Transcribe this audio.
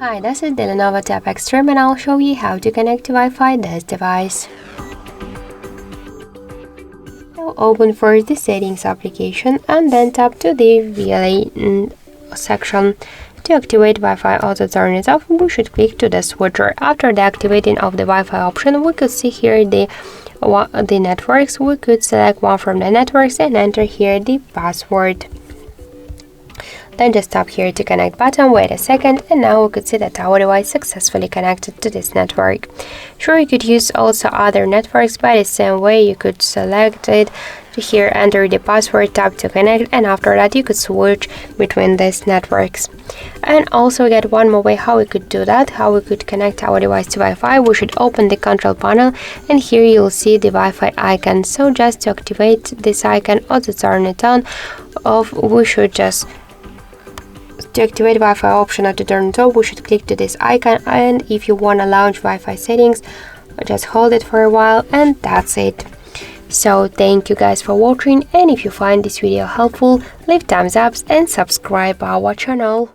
Hi, this is the LENOVO Tab Extreme and I'll show you how to connect to Wi-Fi this device. Now open first the settings application and then tap to the VLA section. To activate Wi-Fi auto turn it off, we should click to the switcher. After the activating of the Wi-Fi option, we could see here the networks. We could select one from the networks and enter here the password. Then just tap here to connect button, wait a second, and now we could see that our device successfully connected to this network. Sure, you could use also other networks, but the same way you could select it to here, enter the password, tap to connect, and after that you could switch between these networks. And also get one more way how we could do that, how we could connect our device to Wi-Fi. We should open the control panel and here you'll see the Wi-Fi icon. So just to activate this icon or to turn it on, off, we should just to activate Wi-Fi option or to turn it on, we should click to this icon, and if you want to launch Wi-Fi settings, just hold it for a while and that's it. So thank you guys for watching, and if you find this video helpful, leave thumbs up and subscribe our channel.